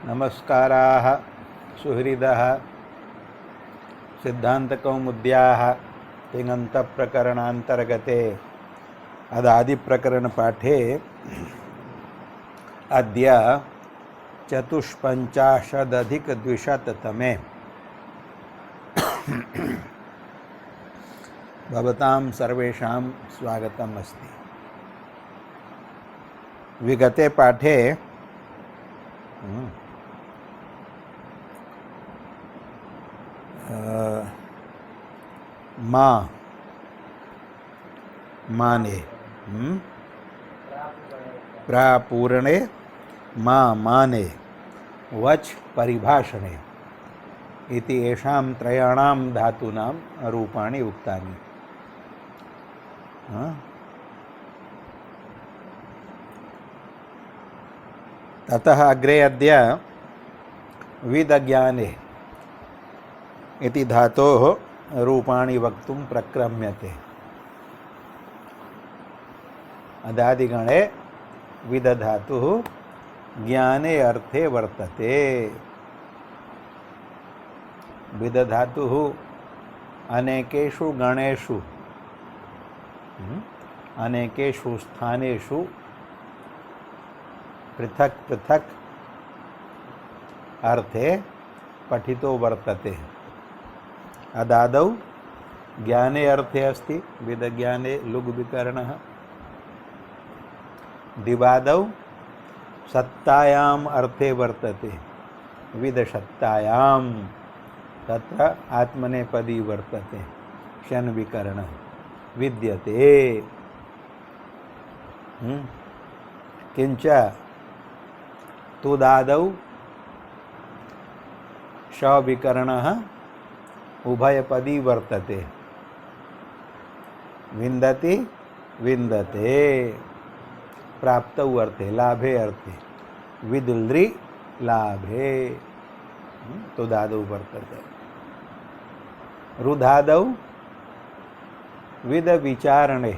नमस्काराः सुहृदः सिद्धान्तकौमुद्याः तिङन्तप्रकरणान्तर्गते अदादिप्रकरणपाठे अद्य चतुष्पञ्चाशदधिकद्विशततमे भवतां सर्वेषां स्वागतम् अस्ति। विगते पाठे माने प्रापूरणे माने वच परिभाषणे इति येषां त्रयाणां धातूनां रूपाणि उक्तानि। ततः अग्रे अद्य विदज्ञाने इति धातोः रूपाणि वक्तुं प्रक्रम्यते। अदादिगणे विदधातुः ज्ञाने अर्थे वर्तते। विदधातुः अनेकेषु गणेषु अनेकेषु स्थानेषु पृथक पृथक अर्थे पठितो वर्तते। अदादौ ज्ञाने अर्थे अस्ति विदज्ञाने लुग् विकरणः। दिवादौ सत्तायाम् अर्थे वर्तते विदशत्तायां, तत्र आत्मनेपदी वर्तते शन विकरणः विद्यते। किंच तुदादौ शविकरणः उभयपदी वर्तते विन्दति विन्दते। प्राप्तौ अर्थे लाभे अर्थे विदुल्द्रि लाभे तुदादौ वर्तते। रुधादौ विद विचारणे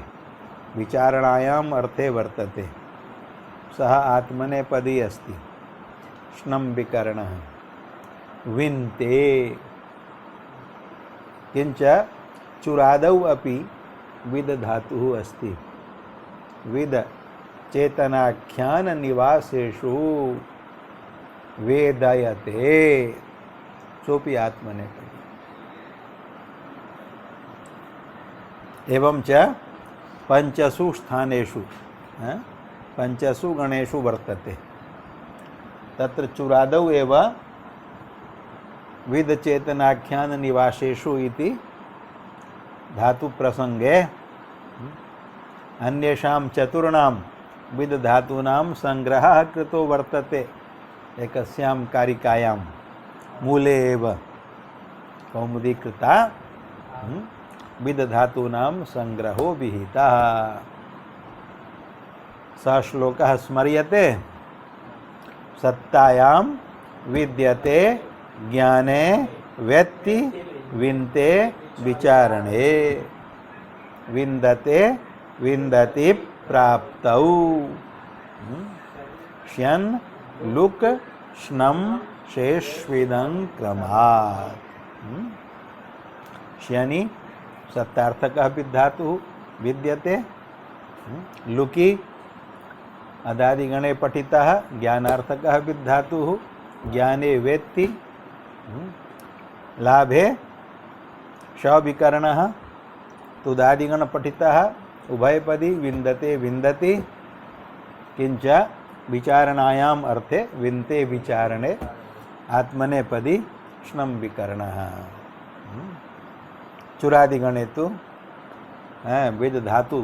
विचारणायाम् अर्थे वर्तते, सः आत्मनेपदी अस्ति श्नम् विकरणः विन्ते। किंच चुरादौ अपि विद धातुः अस्ति। विद चेतनाख्यान निवासेषु वेदयते, सोऽपि आत्मनेपदी। एवं च पंचसु स्थानेषु पंचसु गणेषु वर्तते। तत्र चुरादौ एव विद चेतनाख्यान निवासेषु इति धातु प्रसंगे अन्येषां चतुर्णां विद धातूनां संग्रहः कृतो वर्तते एकस्यां कारिकायां मूले एव कौमुदी कृता विद धातूनां संग्रहो विहितः। सः श्लोकः स्मर्यते। सत्तायां विद्यते ज्ञाने वेत्ति विन्ते विचारणे विन्दते विन्दति प्राप्तौ। श्यन् लुक् श्नम् शेष्विदं क्रमात्। श्यनि सत्तार्थकः विद्धातुः विद्यते। लुकि अदादिगणे पठितः ज्ञानार्थकः विद्धातुः ज्ञाने वेत्ति। लाभे शविकरणः तुदादिगण पठितः उभयपदी विन्दते विन्दति। किंच विचारणायाम् अर्थे विन्ते विचारणे आत्मनेपदी श्नम् विकरणः। चुरादिगणे तु विद धातु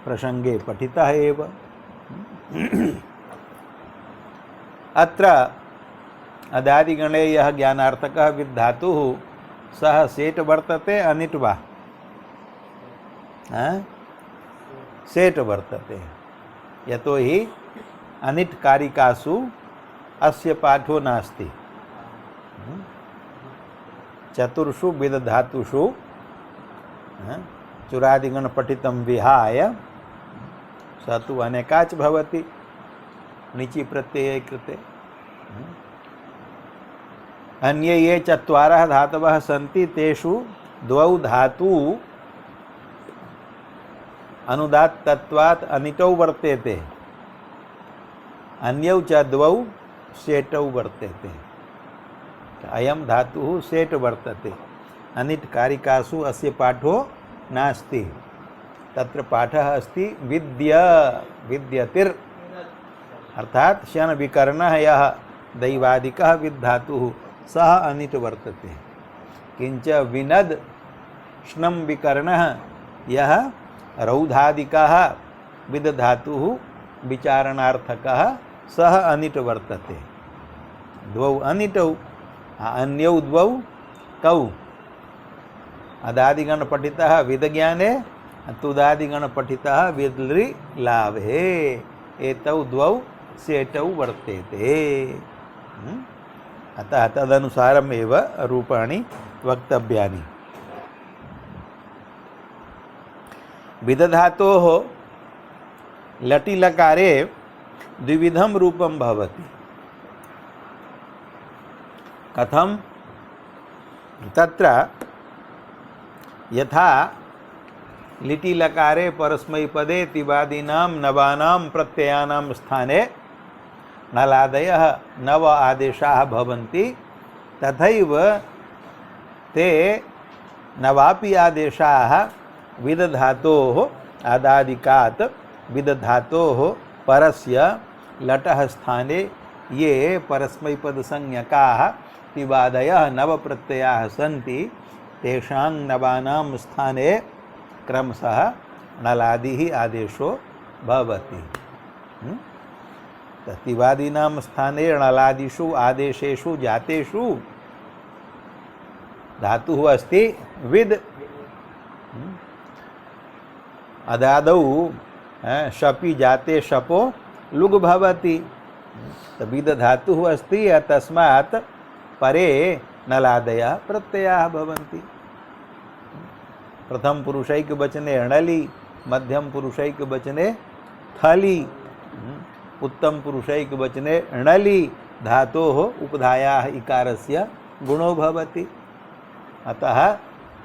प्रसंगे पठितः एव। अत्र अदादिगणे यः ज्ञानार्थकः विद्धातुः सः सेट् वर्तते अनिट् वा? सेट् वर्तते। यतो हि अनिट् कारिकासु अस्य पाठो नास्ति। चतुर्षु विदधातुषु चुरादिगण पठितं विहाय स तु अनेकाच भवति निचि प्रत्यये कृते। अन्ये ये चत्वारः धातवः सन्ति तेषु द्वौ धातु अनुदात्तत्वात् अनिटौ वर्तेते, अन्यौ च द्वौ सेटौ वर्तेते। अयं धातुः सेट वर्तते। अनिट् कारिकासु अस्य पाठो नास्ति। तत्र पाठः अस्ति विद्य विद्यतिर्, अर्थात् शन विकरणः यः दैवादिकः विद्धातुः सः अनिट् वर्तते। किंच विनद श्नम विकरणः यः रौधादिकः विद्धातुः विचारणार्थकः सः अनिट् वर्तते। द्वौ अनिटौ, अन्यौ द्वौ कौ। अदादिगण पठितः विदज्ञाने, तुदादिगण पठितः विदलृ लाभे। एतौ द्वौ सेटौ वर्तेते। अतः तदनुसारमेव रूपाणि वक्तव्यानि। विदधातोः लटि लकारे द्विविधं रूपं भवति। कथं? तत्र यथा लिटि लकारे परस्मैपदे तिवादीनां नवानां प्रत्ययानां स्थाने नलादयः नव आदेशाः भवन्ति, तथैव ते नवापि आदेशाः विदधातोः आदादिकात् विदधातोः परस्य लटः स्थाने ये परस्मैपदसंज्ञकाः तिवादयः नवप्रत्ययाः सन्ति, तेषां नवानां स्थाने क्रमशः नलादिः आदेशो भवति। तिवादीनां स्थाने नलादिषु आदेशेषु जातेषु धातुः अस्ति विद। अदादौ शपि जाते शपो लुग् भवति। विद धातुः अस्ति, तस्मात् परे नलादयः प्रत्ययाः भवन्ति। प्रथम पुरुषैक वचने अणलि, मध्यम पुरुषैक वचने थलि, उत्तम पुरुषैक वचने अणलि धातोः उपधायाः इकारस्य गुणो भवति। अतः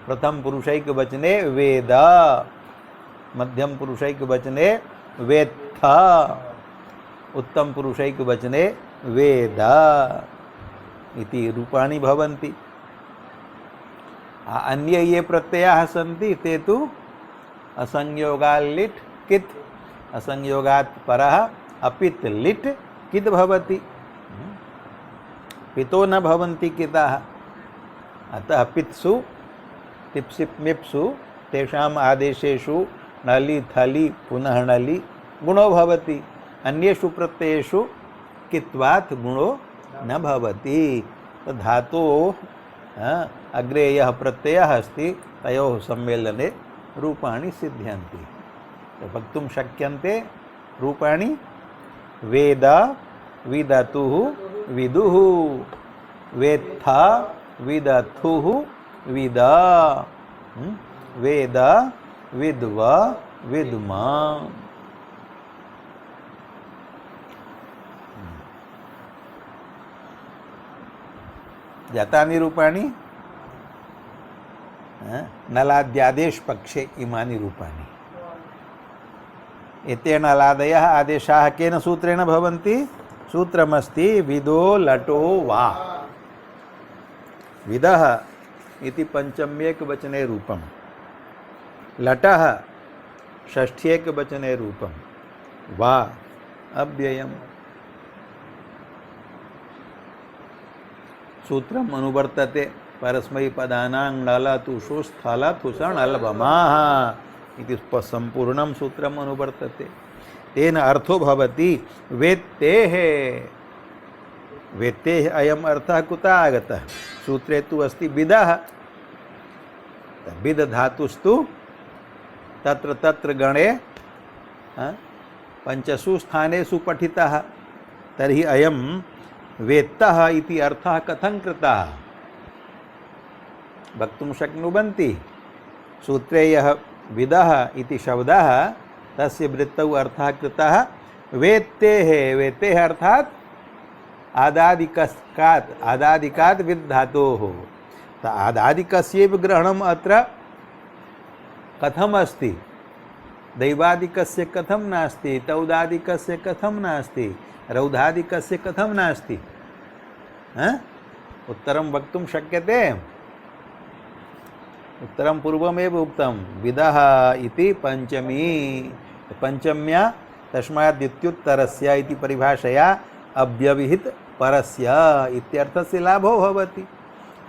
प्रथम पुरुषैक वचने वेद, मध्यम पुरुषैक वचने वेत्थ, उत्तम पुरुषैक वचने वेद इति रूपाणि भवन्ति। अन्ये ये प्रत्ययाः सन्ति ते तु असंयोगात् लिट् कित्, असंयोगात् परः अपित् लिट् कित् भवति। पितो न भवन्ति किताः। अतः पित्सु तिप्सिप् मिप्सु तेषाम् आदेशेषु नलि थलि पुनः नलि गुणो भवति। अन्येषु प्रत्ययेषु कित्वात् गुणो न भवति। धातोः अग्रे यः प्रत्ययः अस्ति तयोः सम्मेलने रूपाणि सिद्ध्यन्ति। वक्तुं शक्यन्ते रूपाणि वेद विदतुः विदुः, वेत्थ विदथुः विद, वेद विद्व विद्म। जातानि रूपाणि नलाद्यादेश पक्षे इमानि रूपाणि। एते नलादयः आदेशाः केन सूत्रेण भवन्ति? सूत्रमस्ति विदो लटो वा। विदः इति पंचम्येक वचने रूपं, लटः षष्ठ्येक वचने रूपं, वा अव्ययम्। सूत्रम अनुवर्तते परस्मैपदानां नलतुषु स्थलतुषण अल्बमाः इति संपूर्णं सूत्रम अनुवर्तते। तेन अर्थो भवति वेत्तेः। वेत्तेः अयम् अर्थः कुतः आगतः? सूत्रे तु अस्ति विदः। विद धातुस्तु तत्र तत्र गणे पंचसु स्थानेषु पठितः। तर्हि अयं वेत्तः इति अर्थः कथं कृतः? वक्तुं शक्नुवन्ति। सूत्रे यः विदः इति शब्दः तस्य वृत्तौ अर्थः कृतः वेत्तेः। वेत्तेः अर्थात् आदादिकात् विद् धातोः। आदादिकस्यैव ग्रहणम् अत्र कथम् अस्ति? दैवादिकस्य कथं नास्ति? तौदादिकस्य कथं नास्ति? रौधादिकस्य कथं नास्ति? उत्तरं वक्तुं शक्यते? उत्तरं पूर्वमेव उक्तं, विदः इति पंचमी, पंचम्या तस्मात् द्वित्युत्तरस्य इति परिभाषया अव्यवहित परस्य इत्यर्थस्य लाभो भवति।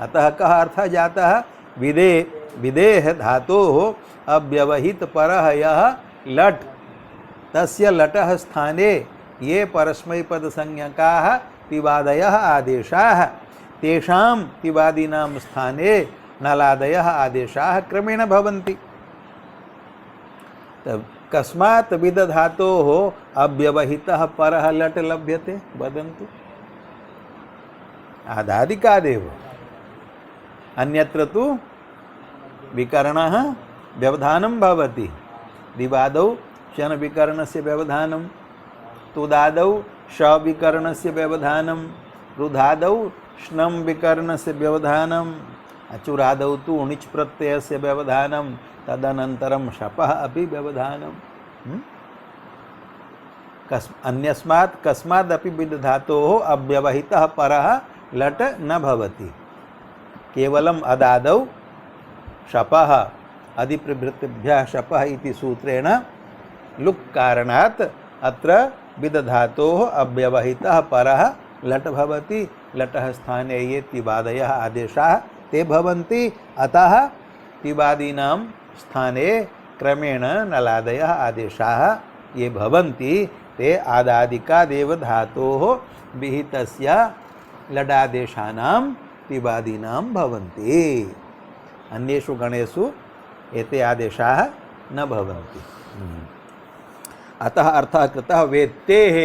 अतः कः अर्थः जातः? विदेह धातोः अव्यवहित परः यः लट्, तस्य लटः स्थाने ये परस्मैपद संज्ञकाः तिवादयः आदेशाः, तेषां तिवादीनां स्थाने नलादयः आदेशाः क्रमेण भवन्ति। कस्मात् विद धातोः अव्यवहितः परः लट् लभ्यते? वदन्तु। आदादिकादेव। अन्यत्र तु विकरणः व्यवधानं भवति। दिवादौ शन विकरणस्य व्यवधानं, तुदादौ श विकरणस्य व्यवधानं, रुधादौ श्नम विकरणस्य व्यवधानं, अचुरादौ तु णिच् प्रत्ययस्य व्यवधानं, तदनन्तरं शपः अपि व्यवधानं। अन्यस्मात् कस्मादपि विद धातोः अव्यवहितः परः लट् न भवति। केवलम् अदादौ शपः अधिप्रभृतिभ्यः शपः इति सूत्रेण लुक् कारणात् अत्र विद धातोः अव्यवहितः परः लट् भवति। लटः स्थाने ये तिवादयः आदेशाः ते भवन्ति। अतः तिवादीनां स्थाने क्रमेण नलादयः आदेशाः ये भवन्ति ते आदादिकादेव धातोः विहितस्य लडादेशानां तिवादीनां भवन्ति। अन्येषु गणेषु एते आदेशाः न भवन्ति। अतः अर्थः कृतः वेत्तेः।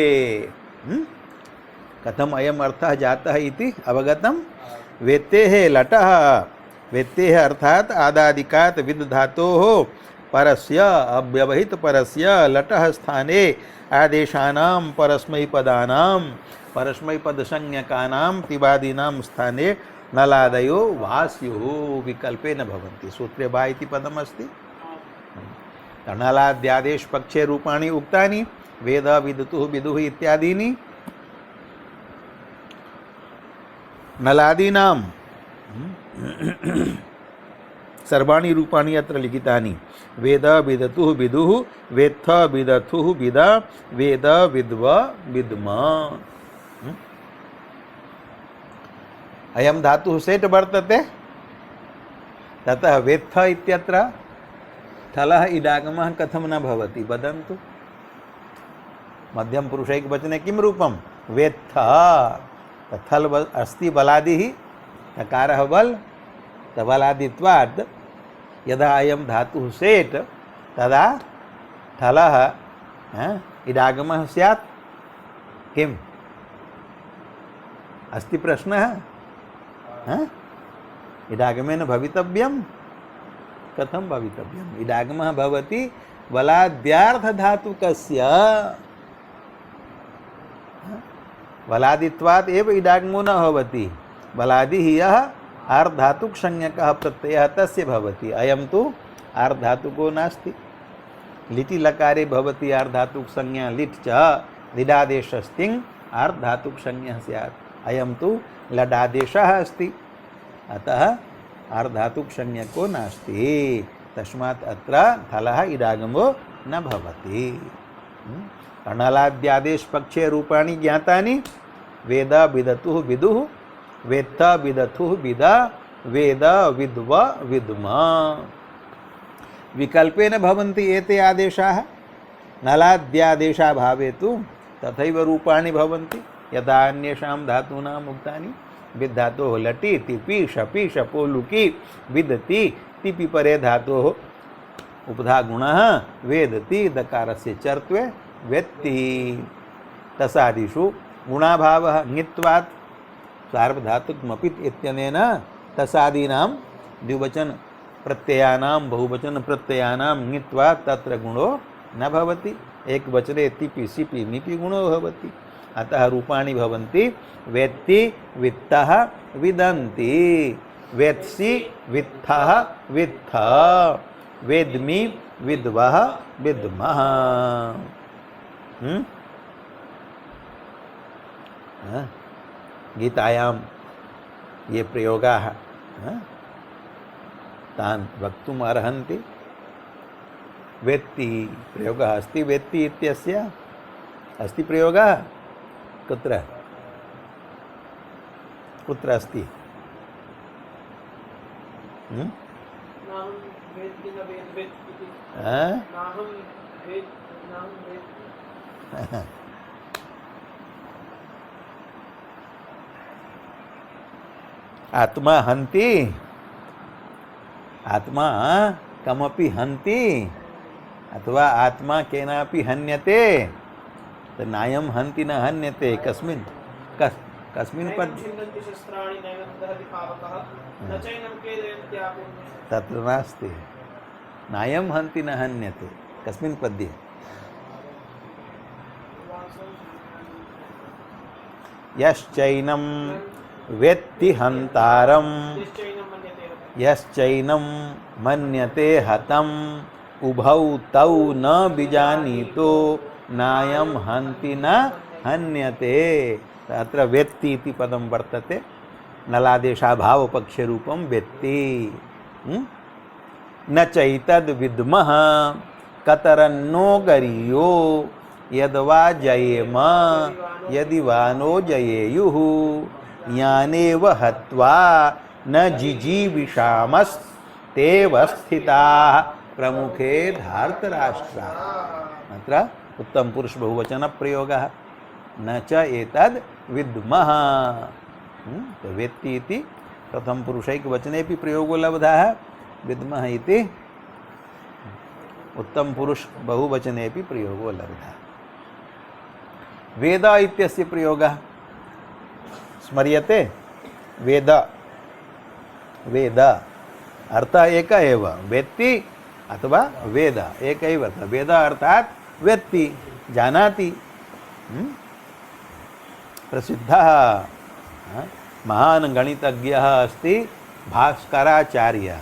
कथम अयम् अर्थः जातः इति अवगतं? वेत्तेः लटः, वेत्तेः अर्थात् आदादिकात् विद् धातोः परस्य अव्यवहित परस्य लटः स्थाने आदेशानां परस्मैपदानां परस्मैपदसंज्ञकानां तिवादीनां स्थाने नलादयो वा स्युः विकल्पेन भवन्ति। सूत्रे वा इति पदमस्ति। नलाद्यादेश पक्षे रूपाणि उक्तानि, वेद विदुः विदुः इत्यादीनि। नलादीनां सर्वाणि रूपाणि अत्र लिखितानि। वेद विदतुः विदुः, वेत्थ विदथुः विद, वेद विद्व विद्म। अयं धातुः सेट् वर्तते। ततः वेत्थ इत्यत्र थलः इडागमः कथं न भवति? वदन्तु। मध्यम पुरुषैकवचने किं रूपं? वेत्थ। थल अस्ति बलादिः, तकारः बल, तबलादित्वात् यदा अयं धातुः सेट् तदा थलः इडागमः स्यात्। किम् अस्ति प्रश्नः? इडागमेन भवितव्यं? कथं भवितव्यम्? इडागमः भवति बलाद्यार्थधातुकस्य। बलादित्वात् एव इडागमो न भवति। बलादिः यः आर्धातुक संज्ञकः प्रत्ययः तस्य भवति। अयं तु आर्धातुको नास्ति। लिटि लकारे भवति आर्धातुक संज्ञा लिट् च, लिडादेशस्तिङ् आर्धातुक संज्ञा स्यात्। अयं तु लडादेशः अस्ति। अतः आर्धातुक संज्ञको नास्ति। तस्मात् अत्र थलः इडागमो न भवति। नलाद्यादेश पक्षे रूपाणि ज्ञातानि। वेद विदतुः विदुः, वेत्थ विदथुः विद, वेद विद्व विद्म। विकल्पेन भवन्ति एते आदेशाः। नलाद्यादेशाभावे तु तथैव रूपाणि भवन्ति यथा अन्येषां धातूनाम् उक्तानि। विद् धातोः लटि तिपि शपि शपो लुकि विदति तिपि परे धातोः उपधा गुणः वेदति दकारस्य चर्त्वे वेत्ति। तसादिषु गुणाभावः ङित्वात् सार्वधातुकमपित् इत्यनेन तसादीनां द्विवचन प्रत्ययानां बहुवचन प्रत्ययानां ङित्वात् तत्र गुणो न भवति। एकवचने तिपि सिपि निपि गुणो भवति। अतः रूपाणि भवन्ति वेत्ति वित्तः विदन्ति वेत्सि वित्थः वित्थ वेद्मि विद्वः विद्मः। गीतायां ये प्रयोगाः तान् वक्तुम् अर्हन्ति। वेत्ति प्रयोगः अस्ति, वेत्ति इत्यस्य अस्ति प्रयोगः कुत्र कुत्र अस्ति? आत्मा हन्ति, आत्मा कमपि हन्ति अथवा आत्मा केनापि हन्यते। तो नायं हन्ति न हन्यते कस्मिन् कस्मिन् पद्ये तत्र नास्ति। नायं हन्ति न हन्यते कस्मिन् पद्ये? यश्चैनं वेत्ति हन्तारं यश्चैनं मन्यते हतम् उभौ तौ न बीजानीतो नायं हन्ति न हन्यते। अत्र वेत्ति इति पदं वर्तते, नलादेशाभावपक्षरूपं वेत्ति। न चैतद् विद्मः कतरन्नो गरीयो यद्वा जयेम यदि वा नो जयेयुः यानेव हत्वा न जिजीविषामस्तेव स्थिताः प्रमुखे धार्तराष्ट्राः। अत्र उत्तम पुरुष बहुवचन प्रयोगः। न च एतद् विद्मः। तो वेत्ति इति प्रथम पुरुषैक वचनेपि प्रयोगो लब्धः, विद्मः इति उत्तम पुरुष बहुवचनेपि प्रयोगो लब्धः। वेद इत्यस्य प्रयोगः स्मर्यते? वेद वेद अर्थः एक एव, वेत्ति अथवा वेद एक एव अर्थः। वेद अर्थात वेत्ति, जानाति। प्रसिद्धः महान् गणितज्ञः अस्ति भास्कराचार्यः।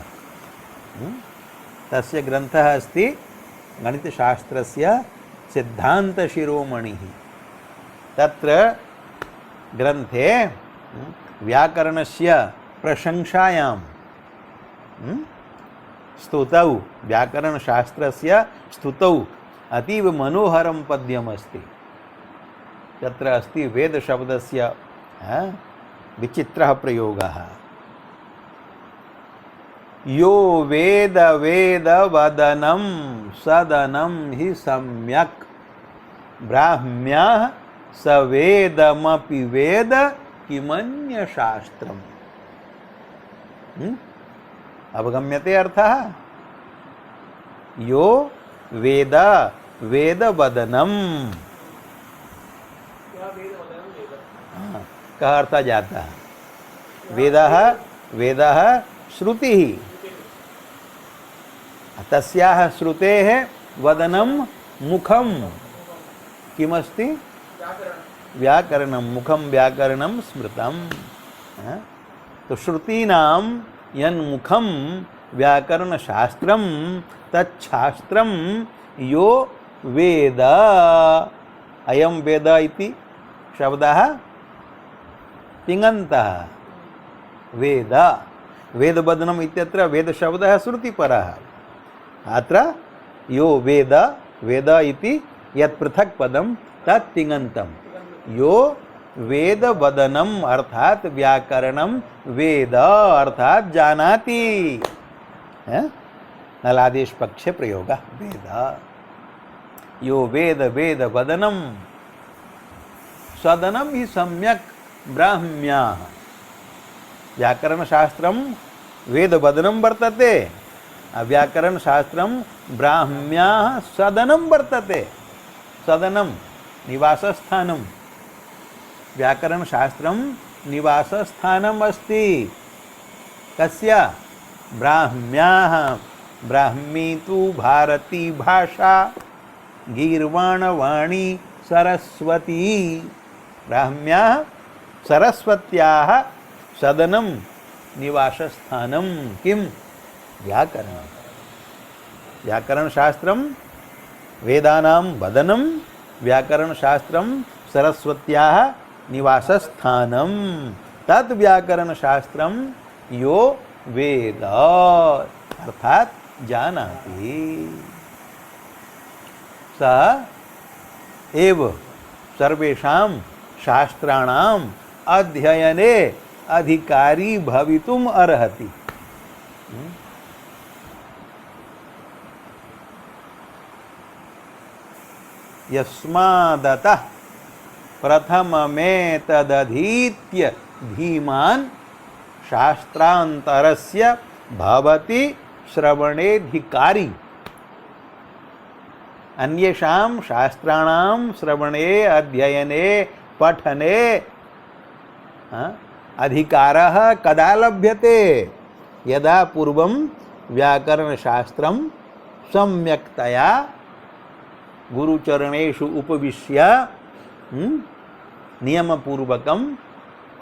तस्य ग्रन्थः अस्ति गणितशास्त्रस्य सिद्धान्तशिरोमणिः। तत्र ग्रन्थे व्याकरणस्य प्रशंसायां स्तुतौ, व्याकरणशास्त्रस्य स्तुतौ अतीव मनोहरं पद्यमस्ति। तत्र अस्ति वेदशब्दस्य विचित्रः प्रयोगः। यो वेद वेद वदनं सदनं हि सम्यक् ब्राह्म्यः स वेदमपि वेद किमन्य शास्त्रम्। अवगम्यते अर्थः? यो वेद वेद वदनम, कः अर्थ जाता है? वेदः वेदः श्रुतिः, तस्याः श्रुतेः वदनं मुखं किमस्ति? व्याकरणं। मुखं व्याकरणं स्मृतं। तो श्रुतीनां यन्मुखं व्याकरणशास्त्रं तच्छास्त्रं यो वेद। अयं वेद इति शब्दः तिङन्तः। वेद वेदवदनम् इत्यत्र वेदशब्दः श्रुतिपरः। अत्र यो वेद वेद इति यत् पृथक् पदं तत् तिङन्तं। यो वेदवदनम् अर्थात व्याकरणं वेद अर्थात जानाति। नलादेश पक्षे प्रयोगः वेद। यो वेद वेद वदनं सदनं हि सम्यक् ब्राह्म्याः। व्याकरणशास्त्रं वेदवदनं वर्तते, व्याकरणशास्त्रं ब्राह्म्याः सदनं वर्तते। सदनं निवासस्थानं, व्याकरणशास्त्रं निवासस्थानम् अस्ति। कस्य? ब्राह्म्याः। ब्राह्मी तु भारती भाषा, गीर्वाणवाणी सरस्वती। ब्राह्म्याः सरस्वत्याः सदनं निवासस्थानं किं व्याकरणं व्याकरणशास्त्रं वेदानां वदनं व्याकरणशास्त्रं सरस्वत्याः निवासस्थानं तत् व्याकरणशास्त्रं यो वेद अर्थात जानाति सः एव सर्वेषां शास्त्राणाम् अध्ययने अधिकारी भवितुम् अर्हति। यस्मादतः प्रथममेतदधीत्य धीमान् शास्त्रान्तरस्य भवति श्रवणेधिकारी। अन्येषां शास्त्राणां श्रवणे अध्ययने पठने अधिकारः कदा लभ्यते? यदा पूर्वं व्याकरणशास्त्रं सम्यक्तया गुरुचरणेषु उपविश्य नियमपूर्वकम्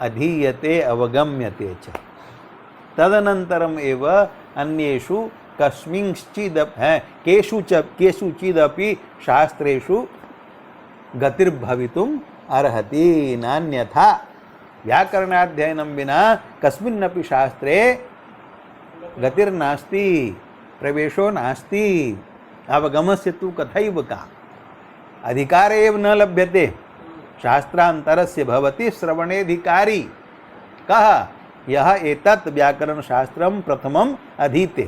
अधीयते अवगम्यते च। तदनन्तरम् एव अन्येषु केषुचिदपि शास्त्रेषु गतिर्भवितुम् अर्हति। नान्यथा व्याकरणाध्ययनं विना कस्मिन्नपि शास्त्रे गतिर्नास्ति, प्रवेशो नास्ति, अवगमस्य तु कथैव का अधिकार एव न लभ्यते। शास्त्रान्तरस्य भवति श्रवणेधिकारी कः? यः एतत् व्याकरणशास्त्रं प्रथमम् अधीते।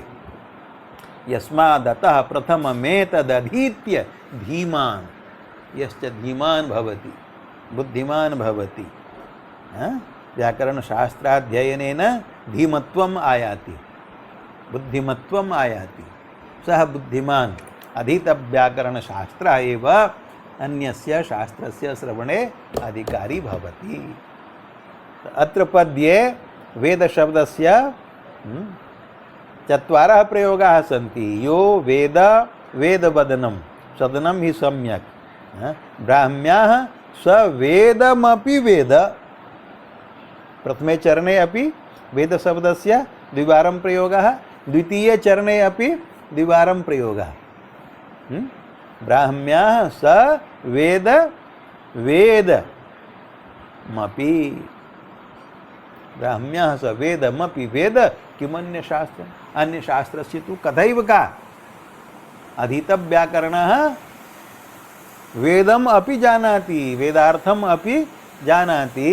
यस्मादतः प्रथममेतदधीत्य धीमान्, यश्च धीमान् भवति बुद्धिमान् भवति। व्याकरणशास्त्राध्ययनेन धीमत्वम् आयाति, बुद्धिमत्वम् आयाति। सः बुद्धिमान् अधीतव्याकरणशास्त्र एव अन्यस्य शास्त्रस्य श्रवणे अधिकारी भवति। अत्र पद्ये वेदशब्दस्य चत्वारः प्रयोगाः सन्ति। यो वेद वेदवदनं सदनं हि सम्यक्। ब्राह्म्याः स वेदमपि वेद। प्रथमे चरणे अपि वेदशब्दस्य द्विवारं प्रयोगः, द्वितीये चरणे अपि द्विवारं प्रयोगः। ब्राह्म्याः स वेद वेदमपि। ब्राह्म्याः स वेदमपि वेद किमन्यशास्त्रम्? अन्यशास्त्रस्य तु कथैव का। अधीतव्याकरणः वेदम् अपि जानाति, वेदार्थम् अपि जानाति।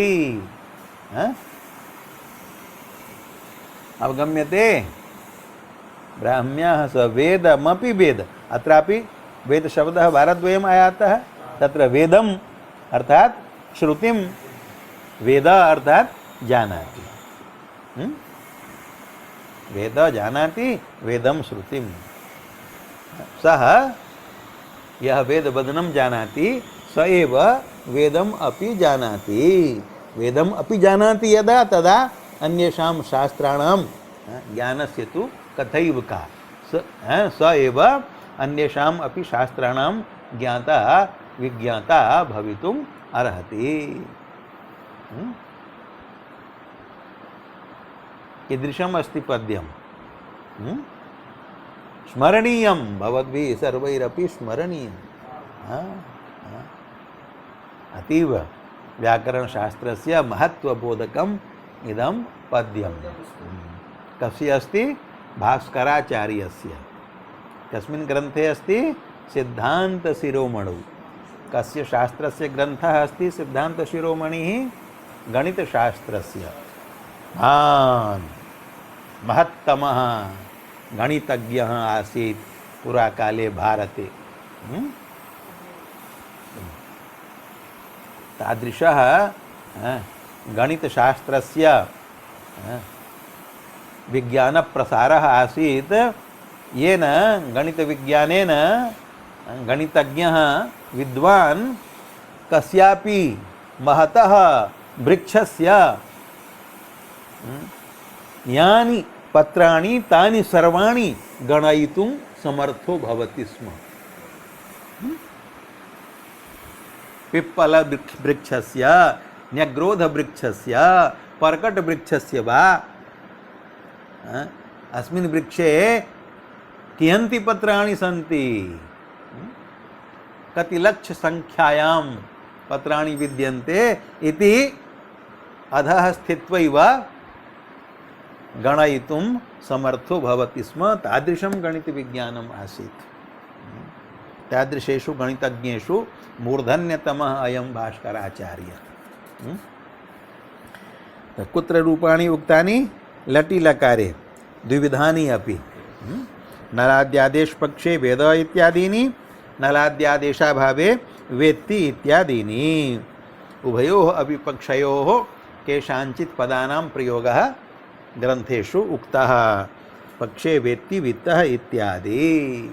अवगम्यते? ब्राह्म्याः स वेदमपि वेद। अत्रापि वेदशब्दः वारद्वयम् आयातः। तत्र वेदम् अर्थात् श्रुतिं, वेद अर्थात् जानाति। वेद जानाति, वेदं श्रुतिं। सः यः वेदवदनं जानाति स एव वेदम् अपि जानाति। वेदम् अपि जानाति यदा तदा अन्येषां शास्त्राणां ज्ञानस्य तु कथैव का। स एव अन्येषाम् अपि शास्त्राणां ज्ञाता विज्ञाता भवितुम् अर्हति। कीदृशम् अस्ति पद्यं? स्मरणीयं, भवद्भिः सर्वैरपि स्मरणीयम्। अतीव व्याकरणशास्त्रस्य महत्वबोधकम् इदं पद्यं। कस्य अस्ति? भास्कराचार्यस्य। कस्मिन् ग्रन्थे अस्ति? सिद्धान्तशिरोमणौ। कस्य शास्त्रस्य ग्रन्थः अस्ति सिद्धान्तशिरोमणिः? गणितशास्त्रस्य महान् महत्तमः गणितज्ञः आसीत् पुराकाले भारते। तादृशः गणितशास्त्रस्य विज्ञानप्रसारः आसीत्, येन गणितविज्ञानेन गणितज्ञः विद्वान् कस्यापि महतः वृक्षस्य यानि पत्राणि तानि सर्वाणि गणयितुं समर्थो भवति स्म। पिप्पल वृक्षस्य न्यग्रोध वृक्षस्य पर्कट वृक्षस्य वा अस्मिन् वृक्षे कियन्ति पत्राणि सन्ति कति लक्ष संख्यायां पत्राणि विद्यन्ते इति अधः स्थित्वैव गणयितुं समर्थो भवति स्म। तादृशं गणित विज्ञानम् आसीत्। तादृशेषु गणितज्ञेषु मूर्धन्यतमः अयं भास्कराचार्यः। कुत्र रूपाणि उक्तानि? लटि लकारे द्विविधानि अपि। नलाद्यादेश पक्षे वेद इत्यादीनि, नलाद्यादेशाभावे वेत्ति इत्यादीनि। उभयोः अपि पक्षयोः केषाञ्चित् पदानां प्रयोगः ग्रन्थेषु उक्तः। पक्षे वेत्ति वित्तः इत्यादि।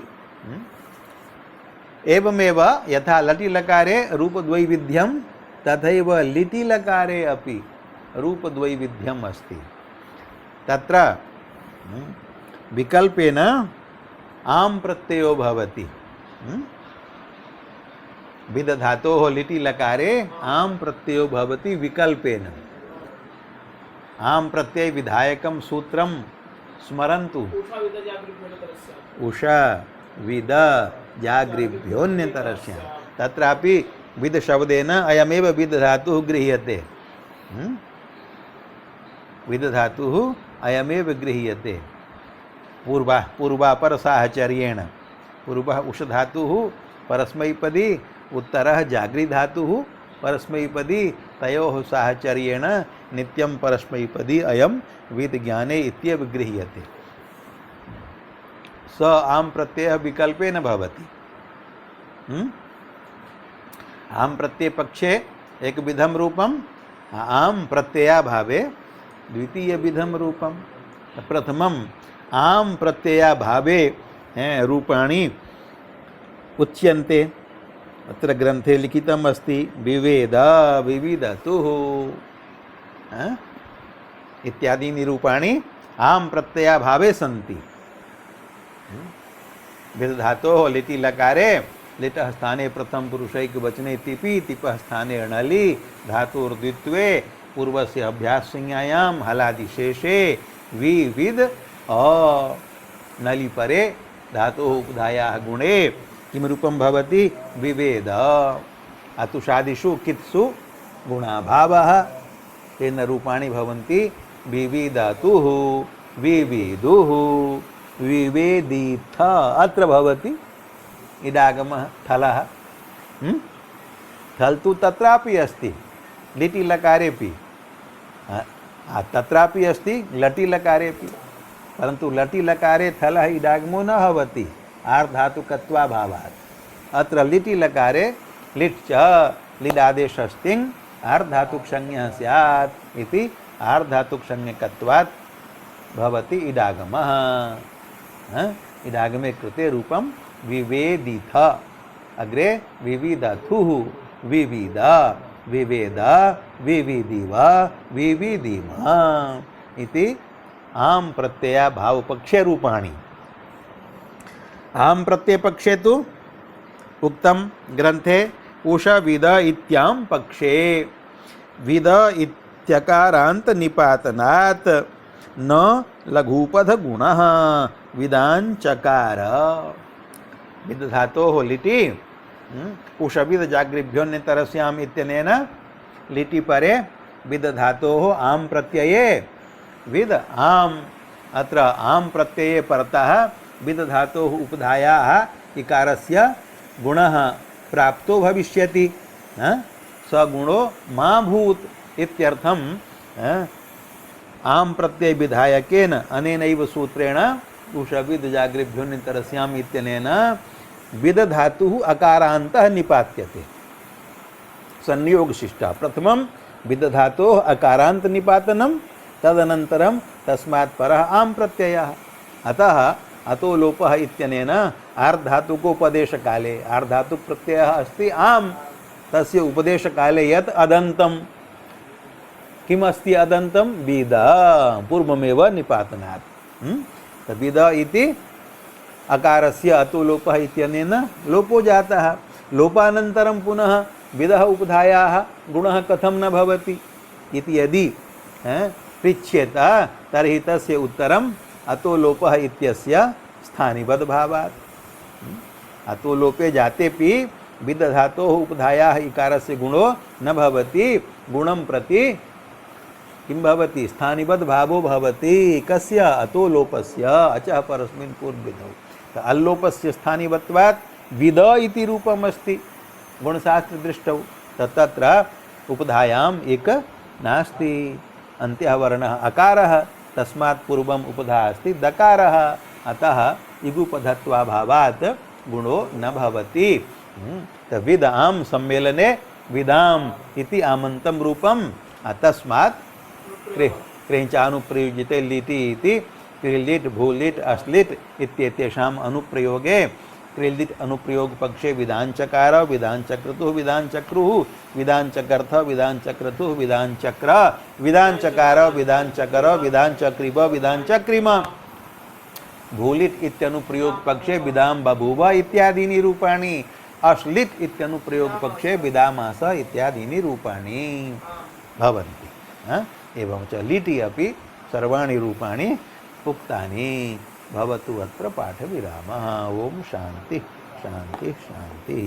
एवमेव यथा लटि लकारे रूपद्वैविध्यं तथैव लिटि लकारे अपि रूपद्वैविध्यम् अस्ति। तत्र विकल्पेन आम् प्रत्ययो भवति। विदधातोः लिटि लकारे आम् प्रत्ययो भवति विकल्पेन। आम् प्रत्यय विधायकं सूत्रं स्मरन्तु। उषा विद जागृभ्योऽन्यतरस्य। तत्रापि विद शब्देन अयमेव विद धातुः गृह्यते। विद धातुः अयमेव गृह्यते। पूर्वापर साहचर्येण। पूर्वः उष धातुः परस्मैपदी, उत्तरः जागृ धातुः परस्मैपदी। तयोः साहचर्येण नित्यं परस्मैपदी अयं विद्ज्ञाने इत्येव गृह्यते। स आम् प्रत्ययः विकल्पेन भवति। आम् प्रत्यय पक्षे एकविधं रूपम्, आम् प्रत्ययाभावे द्वितीयविधं रूपम्। प्रथमम् आम् प्रत्ययाभावे रूपाणि उच्यन्ते। अत्र ग्रन्थे लिखितम् अस्ति विवेद विविदतुः इत्यादीनि रूपाणि आम् प्रत्ययाभावे सन्ति। विदधातोः लिटि लकारे लिटः स्थाने प्रथम पुरुषैकवचने तिपि, तिपः स्थाने अणलि, धातुर्द्वित्वे पूर्वस्य अभ्यास संज्ञायां हलादिशेषे विविद नलि परे धातोः उपधायाः गुणे किं रूपं भवति? विवेद। अतुषादिषु कित्सु गुणाभावः, तेन रूपाणि भवन्ति विविदतुः, विविदुः, विवेदिथ। अत्र भवति इडागमः ठलः। ठल् तु तत्रापि अस्ति, लिटि लकारेपि तत्रापि अस्ति, लटि लकारेपि। परन्तु लटि लकारे थलः इडागमो न भवति आर्धातुकत्वाभावात्। अत्र लिटि लकारे लिट् च लिडादेशस्तिङ् आर्धातुकसंज्ञः स्यात् इति आर्धातुकसंज्ञकत्वात् भवति इडागमः। इडागमे कृते रूपं विवेदिथ। अग्रे विविदथुः, विविद, विवेद, विविदिव, विविदिम इति आम् प्रत्यया भावपक्षे रूपाणि। आम् प्रत्यय पक्षे तु उक्तं ग्रन्थे उष विद इत्याम् पक्षे। विद इत्यकारान्त निपातनात् न लघुपध गुणः विदाञ्चकार। विद धातोः लिटि उषविद जागृभ्योऽन्यतरस्याम् इत्यनेन लिटि परे विद धातोः आम् प्रत्यये विद आम्। अत्र आम् प्रत्यये परतः विद धातोः उपधायाः इकारस्य गुणः प्राप्तो भविष्यति। स गुणो मा भूत् इत्यर्थम् आम् प्रत्यय विधायकेन अनेनैव सूत्रेण उषविद जागृभ्योऽन्यतरस्याम् इत्यनेन विद धातुः अकारान्तः निपात्यते। संयोगशिष्टः। प्रथमं विद धातोः अकारान्त निपातनं, तदनन्तरं तस्मात् परः आम् प्रत्ययः। अतः अतो लोपः इत्यनेन आर्धातुकोपदेशकाले आर्धातुक प्रत्ययः अस्ति आम्, तस्य उपदेशकाले यत् अदन्तं किमस्ति अदन्तं विद पूर्वमेव निपातनात्। विद इति अकारस्य अतो लोपः इत्यनेन लोपो जातः। लोपानन्तरं पुनः विदः उपधायाः गुणः कथं न भवति इति यदि पृच्छ्येत तर्हि तस्य उत्तरम् अतो लोपः इत्यस्य स्थानिवद् भावात्। अतो लोपे जातेपि विद धातोः उपधायाः इकारस्य गुणो न भवति, गुणं प्रति किं भवति स्थानिवद् भावो भवति। कस्य अतो लोपस्य अचः परस्मिन् पूर्वविधौ। अल्लोपस्य स्थानिवत्वात् विद इति रूपम् अस्ति गुणशास्त्र दृष्टौ, तत्र उपधायाम् एक नास्ति, अन्त्यः वर्णः अकारः, तस्मात् पूर्वम् उपधा अस्ति दकारः, अतः इगुपधत्वाभावात् गुणो न भवति। विदाम सम्मेलने विदाम इति आमन्तं रूपम्, तस्मात् क्रेञ्चानुप्रयुज्यते लिटि इति क्रीलिट् भूलिट् अस्लिट् इत्येतेषाम् अनुप्रयोगे क्रीलिट् अनुप्रयोग पक्षे विधानचकार विधानचक्रतुः विधानचक्रुः विधानचकर्थ विधानचक्रतुः विधानचक्र विधानचकार विधानचकर विधानचक्रिव विधानचक्रिम भूलिट् इत्यनुप्रयोग पक्षे विदाम बभूव इत्यादीनि रूपाणि, अश्लिट् इत्यनुप्रयोग पक्षे विदामास इत्यादीनि रूपाणि भवन्ति। एवं च लिटि अपि सर्वाणि रूपाणि उक्तानि। भवतु अत्र पाठविरामः। ओम शांति शांति शांति।